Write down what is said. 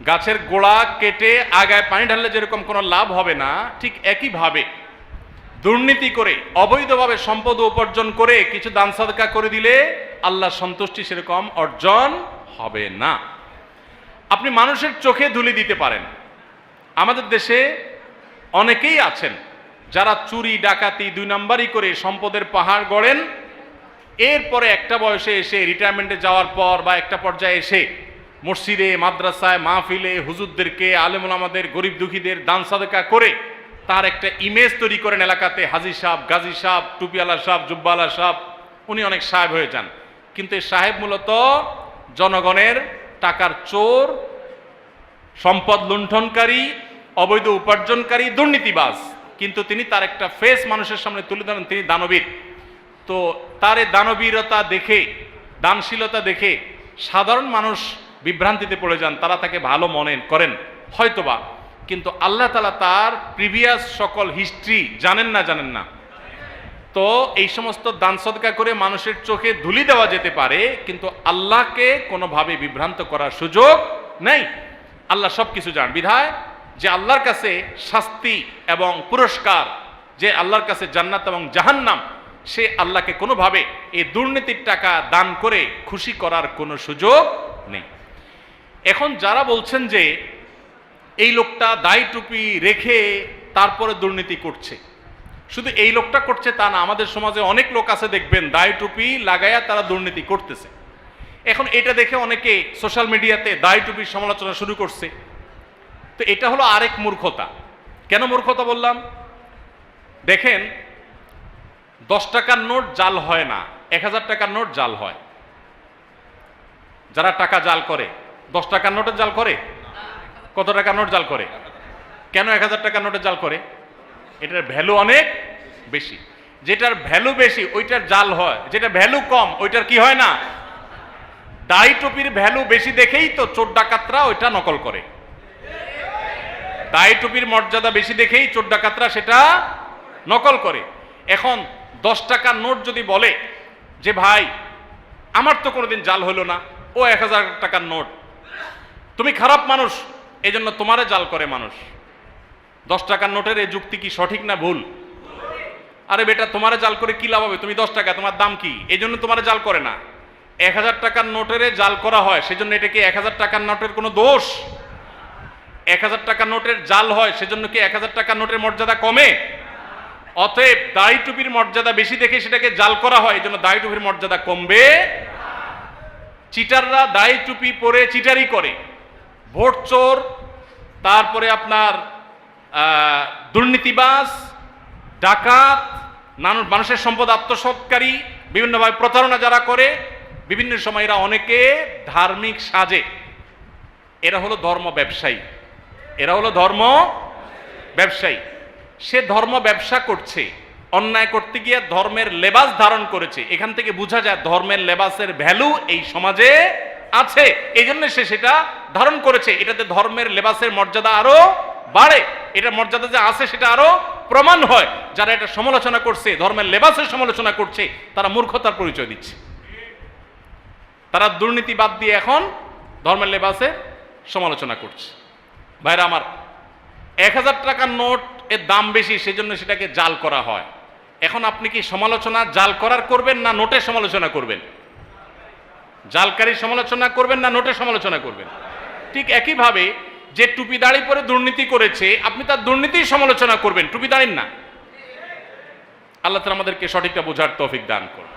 গাছের গোড়া কেটে আগায় পানি ঢাললে যেরকম কোনো লাভ হবে না, ঠিক একইভাবে দুর্নীতি করে অবৈধভাবে সম্পদ উপার্জন করে কিছু দান সাদকা করে দিলে আল্লাহর সন্তুষ্টি সেরকম অর্জন হবে না। আপনি মানুষের চোখে ধুলি দিতে পারেন। আমাদের দেশে অনেকেই আছেন যারা চুরি ডাকাতি 2 নাম্বারই করে সম্পদের পাহাড় গড়েন, এরপরে একটা বয়সে এসে রিটায়ারমেন্টে যাওয়ার পর বা একটা পর্যায়ে এসে মসজিদে মাদ্রাসায় মাহফিলে হুজুরদেরকে আলেম ওলামাদের গরিব দুঃখীদের দান সাদকা করে তার একটা ইমেজ তৈরি করেন এলাকাতে, হাজি সাহেব, গাজী সাহেব, টুপিওয়ালা সাহেব, জুব্বাওয়ালা সাহেব, উনি অনেক সাহেব হয়ে যান। কিন্তু এই সাহেব মূলত জনগণের টাকার চোর, সম্পদ লুণ্ঠনকারী, অবৈধ উপার্জনকারী, দুর্নীতিবাজ। কিন্তু তিনি তার একটা ফেস মানুষের সামনে তুলে ধরেন, তিনি দানবীর। তো তার এই দানবীরতা দেখে, দানশীলতা দেখে সাধারণ মানুষ বিভ্রান্তিতে পড়ে যান, তারা তাকে ভালো মনে করেন হয়তোবা, কিন্তু আল্লাহ তাআলা তার প্রিভিয়াস সকল হিস্ট্রি জানেন না। তো এই সমস্ত দান সদকা করে মানুষের চোখে ধুলি দেওয়া যেতে পারে, কিন্তু আল্লাহকে কোনোভাবে বিভ্রান্ত করার সুযোগ নেই। আল্লাহ সব কিছু জানেন বিধায় যে আল্লাহর কাছে শাস্তি এবং পুরস্কার, যে আল্লাহর কাছে জান্নাত এবং জাহান্নাম, সে আল্লাহকে কোনোভাবে এই দুর্নীতির টাকা দান করে খুশি করার কোনো সুযোগ নেই। এখন যারা বলছেন যে এই লোকটা দাড়ি টুপি রেখে তারপরে দুর্নীতি করছে, শুধু এই লোকটা করছে তা না, আমাদের সমাজে অনেক লোক আছে দেখবেন দাড়ি টুপি লাগাইয়া তারা দুর্নীতি করতেছে। এখন এটা দেখে অনেকে সোশ্যাল মিডিয়াতে দাড়ি টুপির সমালোচনা শুরু করছে। তো এটা হলো আরেক মূর্খতা। কেন মূর্খতা বললাম? দেখেন, 10 টাকার নোট জাল হয় না, 1000 টাকার নোট জাল হয়। যারা টাকা জাল করে 10 টাকার নোটের জাল করে? কত টাকার নোট জাল করে? কেন 1000 টাকার নোটের জাল করে? এটার ভ্যালু অনেক বেশি। যেটার ভ্যালু বেশি ওইটার জাল হয়, যেটা ভ্যালু কম ওইটার কি হয় না। দাড়ি টুপির ভ্যালু বেশি দেখেই তো চোর ডাকাতরা ওইটা নকল করে। দাড়ি টুপির মর্যাদা বেশি দেখেই চোর ডাকাতরা সেটা নকল করে। এখন 10 টাকার নোট যদি বলে যে ভাই আমার তো কোনোদিন জাল হলো না, ও 1000 টাকার নোট, তুমি খারাপ মানুষ এই জন্য তোমারে জাল করে মানুষ। 10 টাকার নোটের এই যুক্তি কি সঠিক না ভুল? আরে বেটা, তোমারে জাল করে কি লাভ হবে? তুমি 10 টাকা, তোমার দাম কি, এই জন্য তোমারে জাল করে না। 1000 টাকার নোটের জাল করা হয়, সেজন্য এটা কি 1000 টাকার নোটের কোনো দোষ? 1000 টাকার নোটের জাল হয় সেজন্য কি 1000 টাকার নোটের মর্যাদা কমে? অতএব দাড়ি টুপির মর্যাদা বেশি দেখে সেটাকে জাল করা হয়, এই জন্য দাড়ি টুপির মর্যাদা কমবে। চিটাররা দাড়ি টুপি পরে চিটারি করে, ভোট চোর, তারপরে আপনার দুর্নীতিবাজ, ডাকাত, মানুষের সম্পদ আত্মসাৎকারী, বিভিন্নভাবে প্রতারণা যারা করে, বিভিন্ন সময় এরা অনেকে ধার্মিক সাজে। এরা হলো ধর্ম ব্যবসায়ী, এরা হলো ধর্ম ব্যবসায়ী। সে ধর্ম ব্যবসা করছে, অন্যায় করতে গিয়ে ধর্মের লেবাস ধারণ করেছে। এখান থেকে বোঝা যায় ধর্মের লেবাসের ভ্যালু এই সমাজে আছে, এই জন্য সে সেটা ধারণ করেছে। এটাতে ধর্মের লেবাসের মর্যাদা আরো বাড়ে, এটা মর্যাদা যে আছে সেটা আরো প্রমাণ হয়। যারা এটা সমালোচনা করছে, ধর্মের লেবাসের সমালোচনা করছে, তারা মূর্খতার পরিচয় দিচ্ছে। তারা দুর্নীতি বাদ দিয়ে এখন ধর্মের লেবাসের সমালোচনা করছে। ভাইরা আমার, 1000 টাকার নোট এর দাম বেশি সেজন্য সেটাকে জাল করা হয়। এখন আপনি কি সমালোচনা জাল করার করবেন না নোটের সমালোচনা করবেন? জালকারীর সমালোচনা করবেন না নোটের সমালোচনা করবেন? ঠিক একইভাবে যে টুপি দাড়ি পরে দুর্নীতি করেছে, আপনি তার দুর্নীতির সমালোচনা করবেন, টুপি দাড়ির না। আল্লাহ তাআলা আমাদেরকে সঠিকটা বোঝার তৌফিক দান করুন।